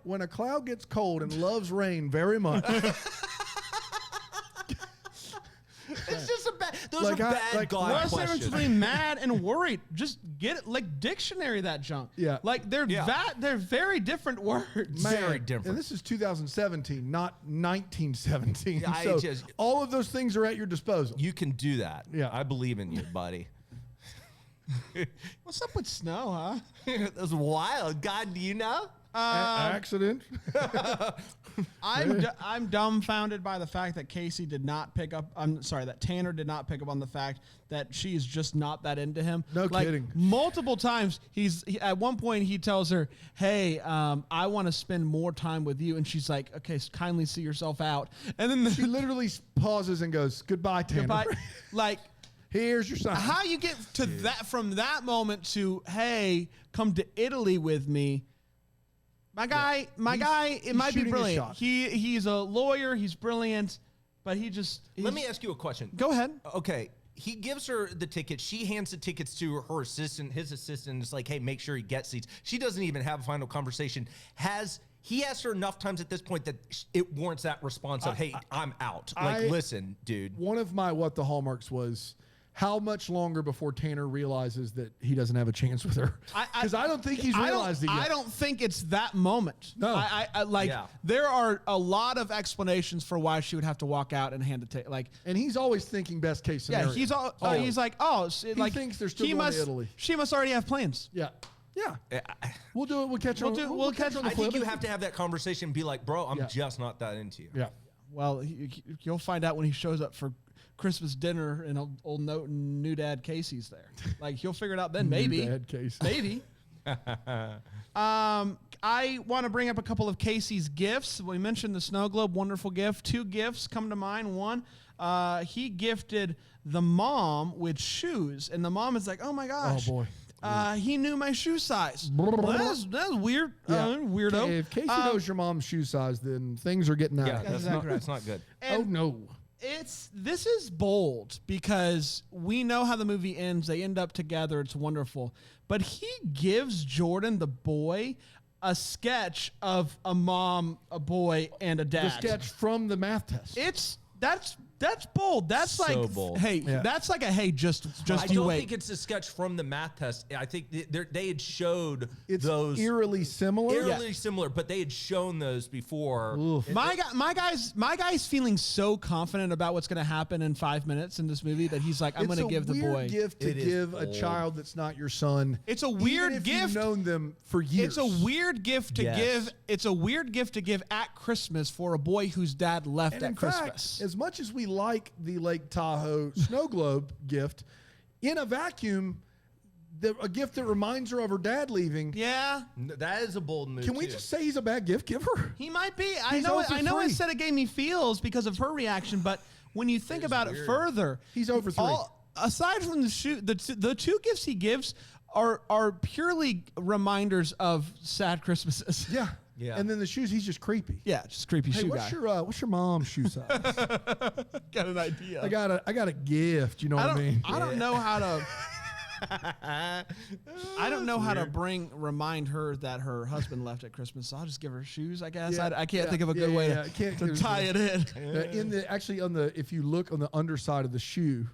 when a cloud gets cold and loves rain very much. It's just those are bad God What's the difference questions. between mad and worried? Just get it, dictionary that junk. Yeah. They're very different words. Very different. And this is 2017, not 1917. Yeah, so all of those things are at your disposal. You can do that. Yeah. I believe in you, buddy. What's up with snow, huh? That's wild. God, do you know? Accident. I'm dumbfounded by the fact that Casey did not pick up. I'm sorry, that Tanner did not pick up on the fact that she's just not that into him. No kidding. Multiple times, at one point he tells her, "Hey, I want to spend more time with you," and she's like, "Okay, kindly see yourself out." And then She literally pauses and goes, "Goodbye, Tanner." Like, here's your sign. how you get to that from that moment to, "Hey, come to Italy with me." My guy, it might be shooting his brilliant. shot. He's a lawyer. He's brilliant, but Let me ask you a question. Go ahead. Okay. He gives her the ticket. She hands the tickets to her assistant. His assistant is like, hey, make sure he gets seats. She doesn't even have a final conversation. He asked her enough times at this point that it warrants that response of, hey, I'm out. Listen, dude. One of my what the hallmarks was, how much longer before Tanner realizes that he doesn't have a chance with her? Because I don't think he's realized it yet. I don't think it's that moment. No. There are a lot of explanations for why she would have to walk out and hand it to And he's always thinking best case scenario. Yeah, he's like, he thinks they're still going to Italy. She must already have plans. Yeah. We'll do it. We'll catch her. We'll catch her on the I think you have to have that conversation and be like, bro, I'm just not that into you. Yeah. Well, you'll find out when he shows up for Christmas dinner and old new dad Casey's there. Like, he'll figure it out then. Maybe. New dad Casey. Maybe. I want to bring up a couple of Casey's gifts. We mentioned the snow globe, wonderful gift. 2 gifts come to mind. One, he gifted the mom with shoes, and the mom is like, "Oh my gosh, Oh boy, he knew my shoe size." Well, that's weird. Weirdo. If Casey knows your mom's shoe size, then things are getting out. Yeah, that's not good. Oh no. This is bold because we know how the movie ends. They end up together. It's wonderful. But he gives Jordan, the boy, a sketch of a mom, a boy, and a dad. The sketch from the math test. That's bold. That's So like bold. Hey, that's like a hey, just I you don't wait. think it's a sketch from the math test. I think they had showed It's those eerily similar. similar, but they had shown those before. Oof. My guy's feeling so confident about what's going to happen in 5 minutes in this movie that he's like, I'm going to give the boy. It's a weird gift to It is give a bold. child that's not your son. It's a even weird if gift. You've known them for years. It's a weird gift to Yes. give. It's a weird gift to give at Christmas for a boy whose dad left And at in Christmas. fact, as much as we like the Lake Tahoe snow globe gift, in a vacuum, a gift that reminds her of her dad leaving. Yeah, That is a bold move. Can we too. just say he's a bad gift giver? he might be. He's 0 for I know. 3. It said it gave me feels because of her reaction, but when you think about it further, He's 0 for 3. Aside from the shoe, the 2 gifts he gives are purely reminders of sad Christmases. Yeah. Yeah. And then the shoes, he's just creepy. Yeah, just creepy Hey, shoe what's guy. your mom's shoe size? Got an idea. I got a gift. You know what I mean? I don't know how to. I don't know how to remind her that her husband left at Christmas. So I'll just give her shoes, I guess. Yeah, I can't yeah, think of a good yeah, way yeah, to tie it in. If you look on the underside of the shoe,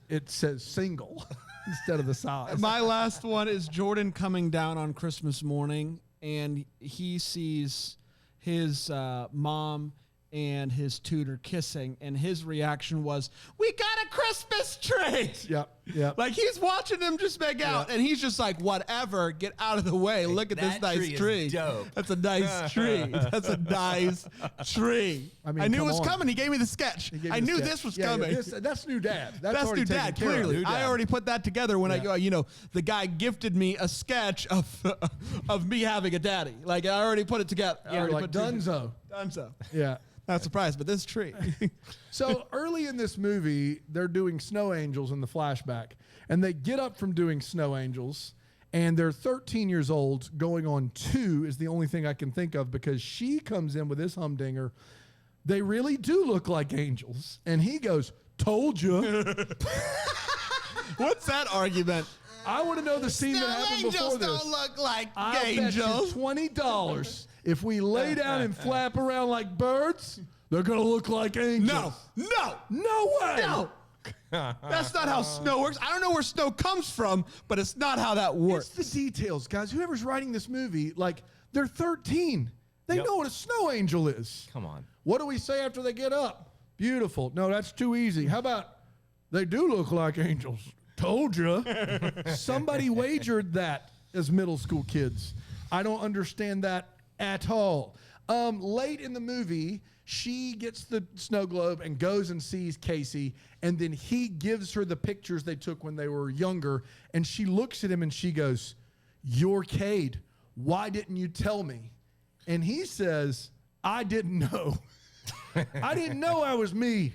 it says single instead of the size. My last one is Jordan coming down on Christmas morning, and he sees his mom and his tutor kissing, and his reaction was, "We got a Christmas tree." Yeah. Like, he's watching them just make out, and he's just like, "Whatever, get out of the way. Look at this that nice tree is tree. dope." That's a nice tree. That's a nice tree." I mean, I knew it come was on. coming. He gave me the sketch. He gave I you the knew sketch. this was Yeah, coming. that's new dad. That's That's already new taken dad, care of. clearly. New I dad. already put that together when the guy gifted me a sketch of me having a daddy. Like, I already put it together. I You're already like put two- Dunzo. Dunzo. Yeah. Not surprised, but this tree. So early in this movie, they're doing snow angels in the flashback, and they get up from doing snow angels, and they're 13 years old. Going on 2 is the only thing I can think of, because she comes in with this humdinger. they really do look like angels. And he goes, told you. What's that argument? I want to know the scene that Snow happened angels before this. don't look like I'll bet you angels. $20 if we lay down and flap around like birds, they're going to look like angels. No way. No. That's not how snow works. I don't know where snow comes from, but it's not how that works. It's the details, guys. Whoever's writing this movie, like, they're 13. They know what a snow angel is. Come on. What do we say after they get up? Beautiful. No, that's too easy. How about they do look like angels? Told you. Somebody wagered that as middle school kids. I don't understand that at all. Late in the movie, she gets the snow globe and goes and sees Casey, and then he gives her the pictures they took when they were younger, and she looks at him and she goes, "You're Cade. Why didn't you tell me?" And he says, "I didn't know. I didn't know I was me.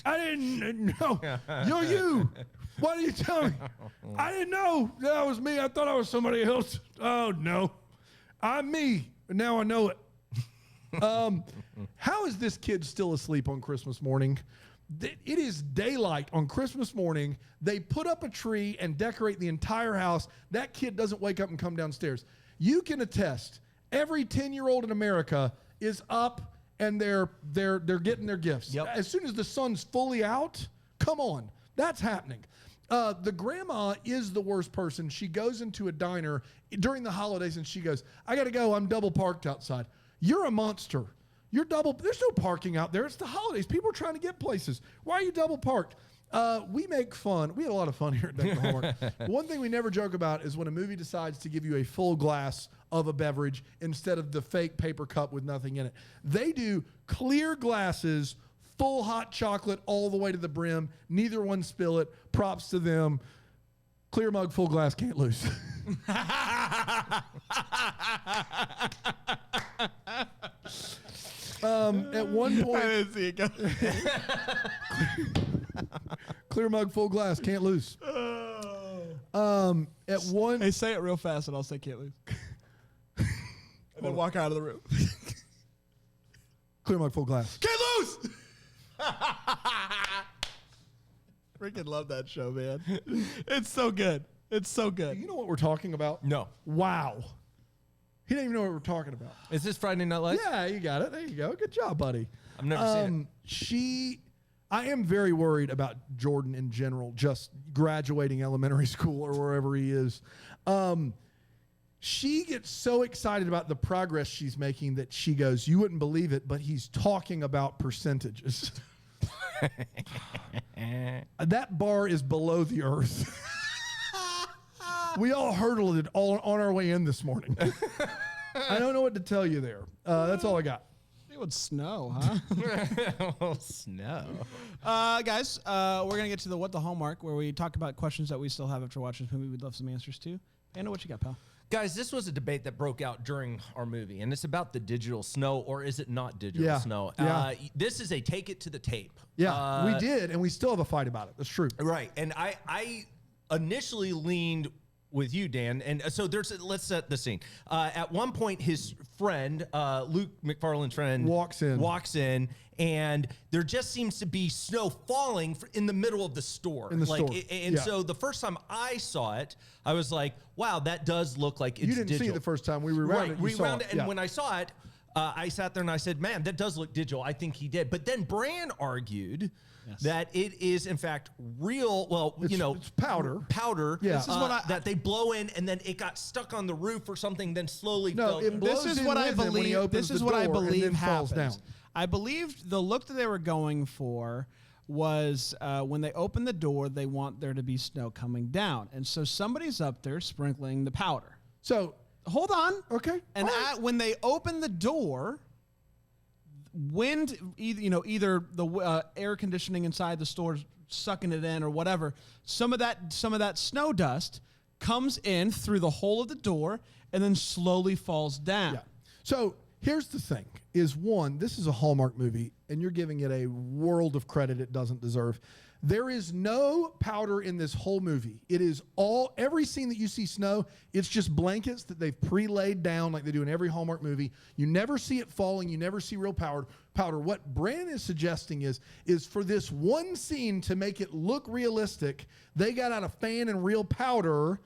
I didn't know. You're you. Why didn't you tell me? I didn't know that was me. I thought I was somebody else. Oh, no. I'm me. And now I know it." How is this kid still asleep on Christmas morning? It is daylight on Christmas morning. They put up a tree and decorate the entire house. That kid doesn't wake up and come downstairs. You can attest, every 10-year-old in America is up and they're getting their gifts. Yep. As soon as the sun's fully out, come on, that's happening. The grandma is the worst person. She goes into a diner during the holidays and she goes, "I got to go. I'm double parked outside." You're a monster. There's no parking out there. It's the holidays. People are trying to get places. Why are you double parked? We make fun. We had a lot of fun here at Deck the Hallmark. One thing we never joke about is when a movie decides to give you a full glass of a beverage instead of the fake paper cup with nothing in it. They do clear glasses, full hot chocolate all the way to the brim. Neither one spill it. Props to them. Clear mug, full glass, can't lose. At one point, I didn't see it go. clear mug, full glass, can't lose. At one, Hey, say it real fast and I'll say can't lose. And then walk out of the room. clear mug, full glass. Can't lose! Freaking love that show, man. It's so good. It's so good. You know what we're talking about? No. Wow. He didn't even know what we're talking about. Is this Friday Night Lights? Yeah, you got it. There you go. Good job, buddy. I've never seen it. I am very worried about Jordan in general, just graduating elementary school or wherever he is. She gets so excited about the progress she's making that she goes, "You wouldn't believe it, but he's talking about percentages." That bar is below the earth. We all hurdled it all on our way in this morning. I don't know what to tell you there. That's all I got. It would snow, huh? Oh, snow. Guys, we're going to get to the What the Hallmark, where we talk about questions that we still have after watching this movie we'd love some answers to. Panda, what you got, pal? Guys, this was a debate that broke out during our movie, and it's about the digital snow, or is it not digital snow? Yeah. This is a take it to the tape. Yeah, we did, and we still have a fight about it. That's true. Right, and I initially leaned with you, Dan, and so let's set the scene. At one point, his friend, Luke McFarlane's friend, walks in, and there just seems to be snow falling in the middle of the store. So the first time I saw it, I was like, "Wow, that does look like it's You didn't digital." see it the first time. We rewound it. You saw Rewound it, and yeah. when I saw it, I sat there and I said, "Man, that does look digital." I think he did, but then Bran argued that it is in fact real. Well, it's powder. Powder. Yeah. This is what that they blow in, and then it got stuck on the roof or something. Then slowly No, fell. it blows This is in what I with him when he believe. opens This is the what I door and believe then falls happens. down. I believed the look that they were going for was when they open the door, they want there to be snow coming down, and so somebody's up there sprinkling the powder. So Hold on. okay, And all right. when they open the door, wind, either the air conditioning inside the store sucking it in or whatever, some of that snow dust comes in through the hole of the door and then slowly falls down. Yeah. So here's the thing: is one, this is a Hallmark movie, and you're giving it a world of credit it doesn't deserve. There is no powder in this whole movie. It is every scene that you see snow, it's just blankets that they've pre-laid down like they do in every Hallmark movie. You never see it falling. You never see real powder. What Brandon is suggesting is for this one scene to make it look realistic, they got out a fan and real powder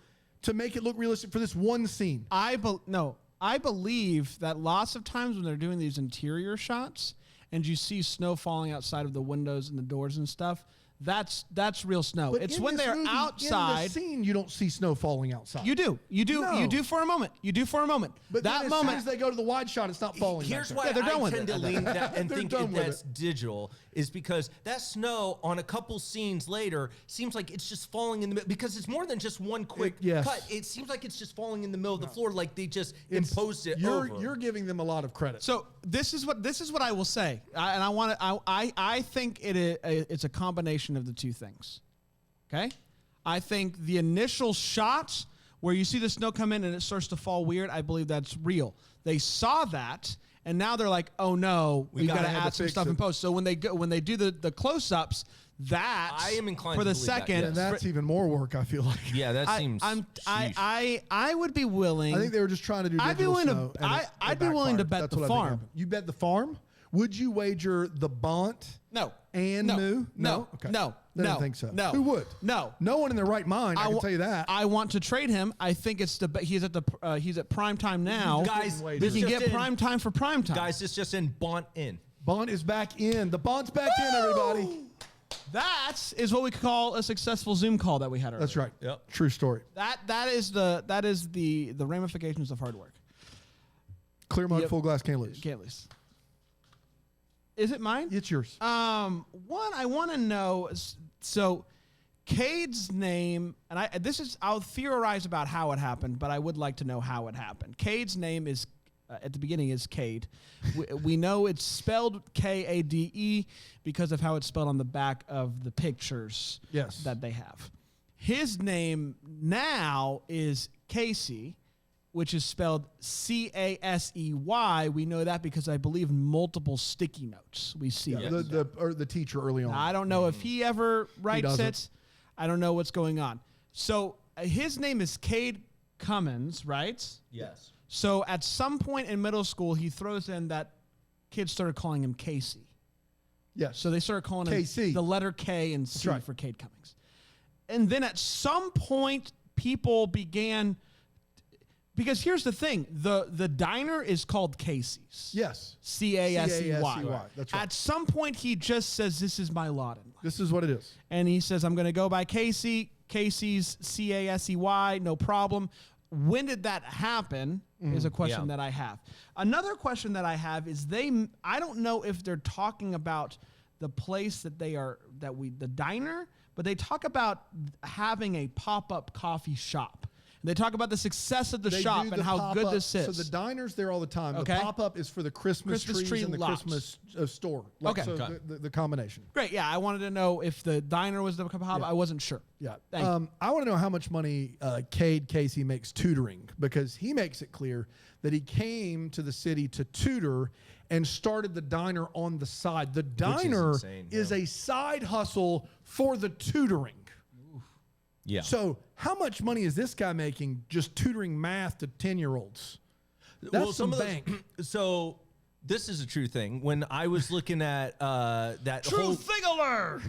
to make it look realistic for this one scene. I believe that lots of times when they're doing these interior shots and you see snow falling outside of the windows and the doors and stuff, that's real snow. But it's in when this they're movie, outside. in the scene, you don't see snow falling outside. You do for a moment. But that then as moment, soon as they go to the wide shot, it's not falling. Here's back there. why they're done I with tend it. to lean that and They're think done with that's digital is because that snow on a couple scenes later seems like it's just falling in the middle because it's more than just one quick yes. cut. It seems like it's just falling in the middle of the floor like they just imposed it you're, over. You're giving them a lot of credit. So this is what I will say, I think it's a combination of the two things. Okay, I think the initial shots where you see the snow come in and it starts to fall weird, I believe that's real. They saw that, and now they're like, "Oh no, we got to add some stuff in post." So when they do the close-ups, that I am inclined for to the believe that, second. yes. And that's even more work, I feel like. Yeah, that seems. I would be willing. I think they were just trying to do digital I'd be willing snow, to. and I'd be willing to bet That's the what I think farm. happened. You bet the farm? Would you wager the Bont? No. And No. Moo? No. Okay. No. I didn't No. think so. No. Who would? No. No one in their right mind. I can tell you that. I want to trade him. I think it's he's at prime time now. Guys, we this can just get in. prime time for prime time. Guys, it's just in Bont in. Bont is back in. The Bont's back in, everybody. That is what we call a successful Zoom call that we had earlier. That's right. Yep. True story. That is the ramifications of hard work. Clear mug, Yep. full glass, can't lose. Can't lose. Is it mine? It's yours. One, I want to know. So, Cade's name, and I'll theorize about how it happened, but I would like to know how it happened. Cade's name is at the beginning is Cade. We know it's spelled Kade because of how it's spelled on the back of the pictures Yes. that they have. His name now is Casey, which is spelled Casey. We know that because I believe multiple sticky notes we see. Yeah, the teacher early on. Now, I don't know if he ever writes doesn't. it. I don't know what's going on. So his name is Cade Cummins, right? Yes. So at some point in middle school, he throws in that kids started calling him Casey. Yes. So they started calling KC. him the letter K and C right. for Cade Cummings. And then at some point, people began, because here's the thing, the diner is called Casey's. Yes. Casey. That's right. At some point, he just says, "This is my lot in life." This is what it is. And he says, "I'm going to go by Casey. Casey's Casey, no problem." When did that happen is a question that I have. Another question that I have is I don't know if they're talking about the place that the diner, but they talk about having a pop-up coffee shop. They talk about the success of the They shop do and the how good pop-up. this is. So the diner's there all the time. Okay. The pop-up is for the Christmas trees tree and the lots. Christmas store. Okay. So the combination. Great, yeah. I wanted to know if the diner was the pop-up. Yeah. I wasn't sure. Yeah. Thank you. I want to know how much money Cade Casey makes tutoring, because he makes it clear that he came to the city to tutor and started the diner on the side. The diner insane, is a side hustle for the tutoring. Yeah. So how much money is this guy making just tutoring math to 10-year-olds? That's some bank. So this is a true thing. When I was looking at that whole thing alert!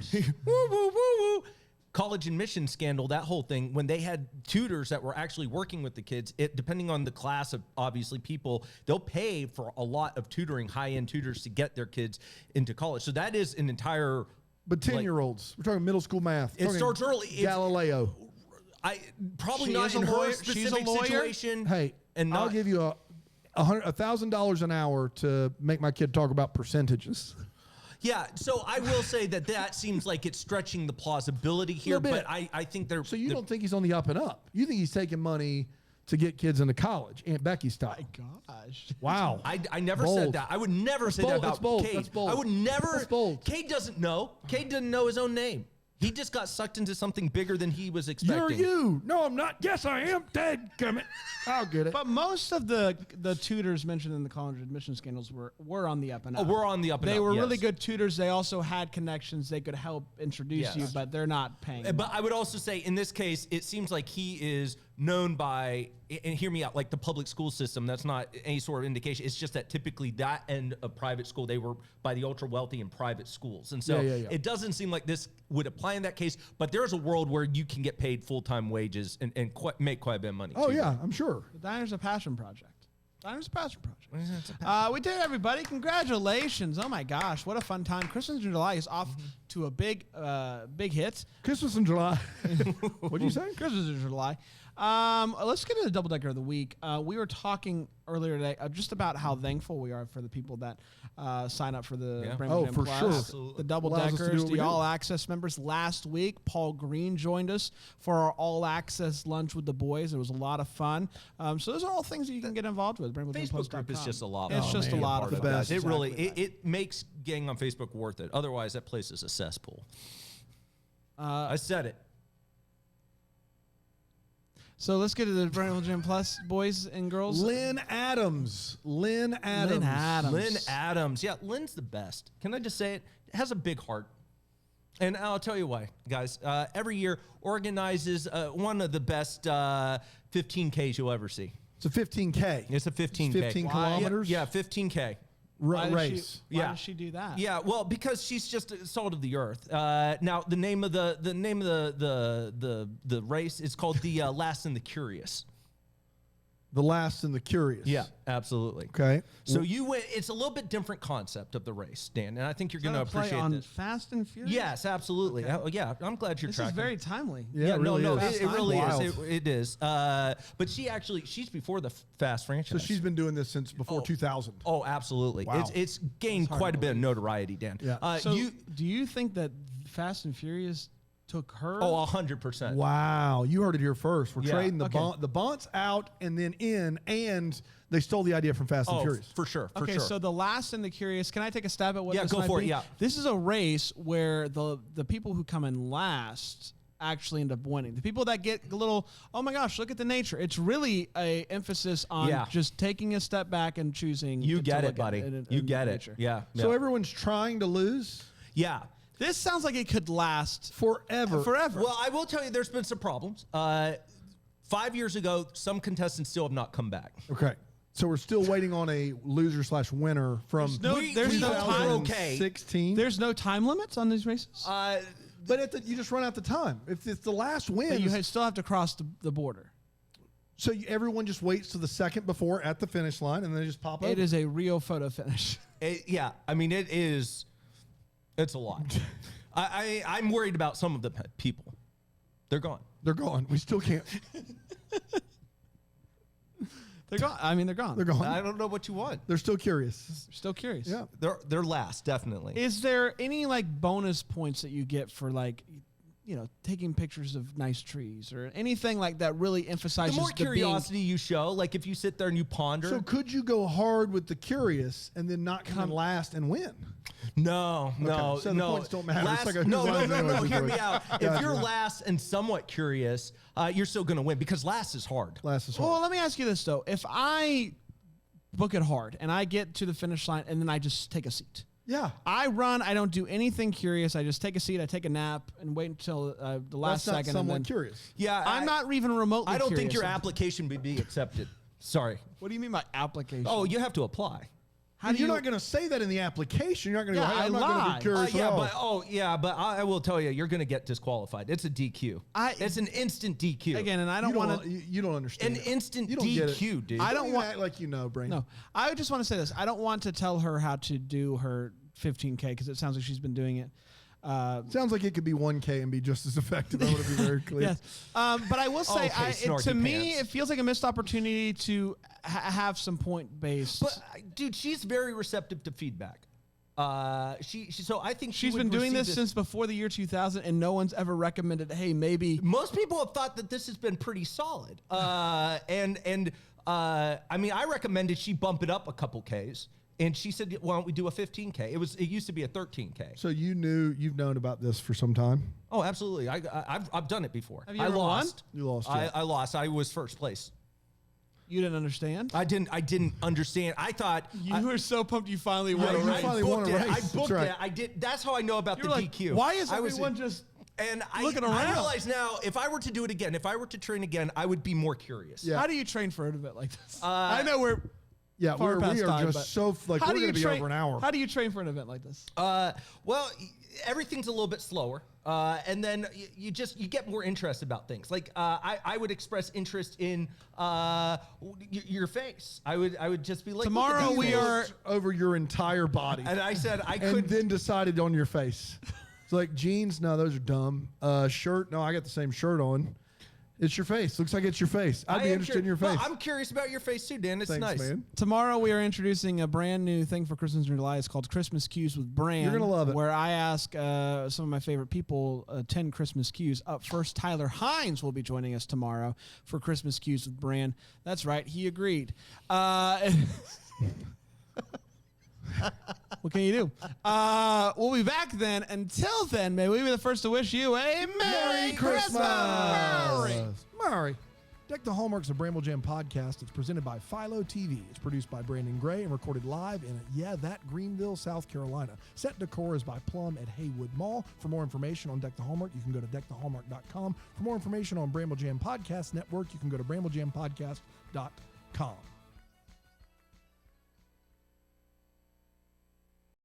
woo, woo, woo, woo, college admission scandal, that whole thing, when they had tutors that were actually working with the kids, depending on the class of obviously people, they'll pay for a lot of tutoring, high-end tutors to get their kids into college. So that is an entire... But 10-year-olds, we're talking middle school math. It starts early. Galileo. Probably She not is in a her lawyer. She's a specific lawyer. situation. Hey, and I'll not, give you $1,000 an hour to make my kid talk about percentages. Yeah, so I will say that seems like it's stretching the plausibility here, Little bit. but I think they're... So you don't think he's on the up and up? You think he's taking money to get kids into college, Aunt Becky style? Gosh. Wow. I never Bold. said that. I would never say bold. that That's about bold. Cade. That's bold. I would never... That's bold. Cade doesn't know. Cade didn't know his own name. He just got sucked into something bigger than he was expecting. You're you. No, I'm not. Yes, I am. Dadgummit. I'll get it. But most of the tutors mentioned in the college admission scandals were on the up and up. We're on the up and up. They were yes. really good tutors. They also had connections. They could help introduce you, but they're not paying. But I would also say in this case, it seems like he is known by, and hear me out, like the public school system. That's not any sort of indication. It's just that typically that end of private school, they were by the ultra wealthy in private schools. And so it doesn't seem like this would apply in that case, but there's a world where you can get paid full-time wages and make quite a bit of money. Oh, too. yeah, I'm sure. The Diner's a passion project. Diner's a passion project. We did it, everybody. Congratulations. Oh, my gosh. What a fun time. Christmas in July is off to a big hit. Christmas in July. What'd you say? Christmas in July. Let's get to the double decker of the week. We were talking earlier today just about how thankful we are for the people that sign up for the Brainwave Jam for Plus, sure. Absolutely. the double Allows us to do deckers, what we the do. all access members. Last week, Paul Green joined us for our all access lunch with the boys. It was a lot of fun. So those are all things that you can get involved with. Facebook group is just a lot. It's just a lot of The fun. best. It really Exactly it makes getting on Facebook worth it. Otherwise, that place is a cesspool. I said it. So let's get to the Brainwave Jam Plus boys and girls. Lynn Adams. Lynn Adams. Lynn Adams. Yeah, Lynn's the best. Can I just say it? Has a big heart. And I'll tell you why, guys. Every year organizes one of the best 15Ks you'll ever see. It's a 15K. It's a 15K. 15 kilometers? Yeah, 15K. Race. Why does she do that? Yeah, well, because she's just salt of the earth. Now, the name of the race is called the Last and the Curious. The Last and the Curious. Yeah, absolutely. Okay. So you went. It's a little bit different concept of the race, Dan, and I think you're going to appreciate on this. Fast and Furious. Yes, absolutely. Okay. Yeah, I'm glad you're This tracking. is very timely. Yeah, it no, really is. it really Wild. is. It is. But she's before the Fast franchise. So she's been doing this since before 2000. Oh, absolutely. Wow. It's gained quite a bit of notoriety, Dan. Yeah. So do you think that Fast and Furious took her? Oh, 100%. Wow. You heard it here first. We're Yeah. trading the Okay. the Bont's out and then in, and they stole the idea from Fast and Oh, Furious. for sure. For Okay, sure. so the Last and the Curious. Can I take a stab at what Yeah, this go might for it, be? yeah. This is a race where the people who come in last actually end up winning. The people that get a little, oh my gosh, look at the nature. It's really a emphasis on just taking a step back and choosing. You to get look it, buddy. at You get it. nature. Yeah. So everyone's trying to lose yeah. This sounds like it could last forever. forever. Well, I will tell you, there's been some problems. 5 years ago, some contestants still have not come back. Okay. So we're still waiting on a loser/winner from there's no time. Okay. 2016. There's no time limits on these races. But you just run out the time. If it's the last But win, you still have to cross the border. so everyone just waits to the second before at the finish line, and then they just pop over. It is a real photo finish. Yeah, I mean, it is. It's a lot. I'm worried about some of the people. They're gone. They're gone. We still can't. They're gone. I mean, they're gone. They're gone. I don't know what you want. They're still curious. Still curious. Yeah. They're last, definitely. Is there any like bonus points that you get for like, taking pictures of nice trees or anything like that really emphasizes The more being- curiosity you show, like if you sit there and you ponder. So could you go hard with the curious and then not come in last and win? No. So the points don't matter. It's Last, like a no. who's last anyways, Hear me George. out. If Gotcha. you're last and somewhat curious, you're still going to win because last is hard. Last is hard. Well, let me ask you this though: if I book it hard and I get to the finish line and then I just take a seat. Yeah. I run. I don't do anything curious. I just take a seat. I take a nap and wait until the last That's not second. somewhat And then curious. Yeah, I'm not even remotely. I don't think curious. your application would be accepted. Sorry. What do you mean by application? Oh, you have to apply. how do You're you? not going to say that in the application. You're not going to Yeah, go, hey, I'm I not going to lied. be curious at all. but I will tell you, you're going to get disqualified. It's a DQ. It's an instant DQ. Again, and I don't want to. You don't understand. An it. instant You don't get it. DQ, dude. I don't Don't want- act like you know, Brain. No, I just want to say this. I don't want to tell her how to do her 15K because it sounds like she's been doing it. Sounds like it could be 1K and be just as effective. I want to be very clear. Yes, but I will say, Okay, to snarky me, pants. it feels like a missed opportunity to have some point based. But dude, she's very receptive to feedback. So I think She's been doing this since before the year 2000, and no one's ever recommended, hey, maybe. Most people have thought that this has been pretty solid. I mean, I recommended she bump it up a couple Ks And she said, why don't we do a 15K? It used to be a 13K. So you've known about this for some time? Oh, absolutely. I've done it before. Have you ever won? You lost. I lost. I was first place. You didn't understand? I didn't understand. I thought You were so pumped you finally won. you I finally won booked a it. race. I booked That's right. it. I did. That's how I know about You're the like, DQ. why is I was everyone just And looking I around? realize now, if I were to do it again, if I were to train again, I would be more curious. Yeah. How do you train for an event like this? I know we're Yeah, far we past are time, just but so like how we're do you going to be train, over an hour. How do you train for an event like this? Well, everything's a little bit slower, and then you get more interest about things. Like I would express interest in your face. I would just be like, Tomorrow look at we these are- face. over your entire body, And I said I and could. then decided on your face. It's like jeans. No, those are dumb. Shirt. No, I got the same shirt on. It's your face. Looks like it's your face. I'd be interested in your face. Well, I'm curious about your face too, Dan. It's Thanks, nice. man. Tomorrow we are introducing a brand new thing for Christmas in July. It's called Christmas Cues with Bran. You're gonna love it. Where I ask some of my favorite people 10 Christmas cues. Up first, Tyler Hines will be joining us tomorrow for Christmas Cues with Bran. That's right, he agreed. What can you do? We'll be back then. Until then, may we be the first to wish you a Merry Christmas. Murray. Deck the Hallmark's a Bramble Jam podcast. It's presented by Philo TV. It's produced by Brandon Gray and recorded live in, Greenville, South Carolina. Set decor is by Plum at Haywood Mall. For more information on Deck the Hallmark, you can go to deckthehallmark.com. For more information on Bramble Jam Podcast Network, you can go to bramblejampodcast.com.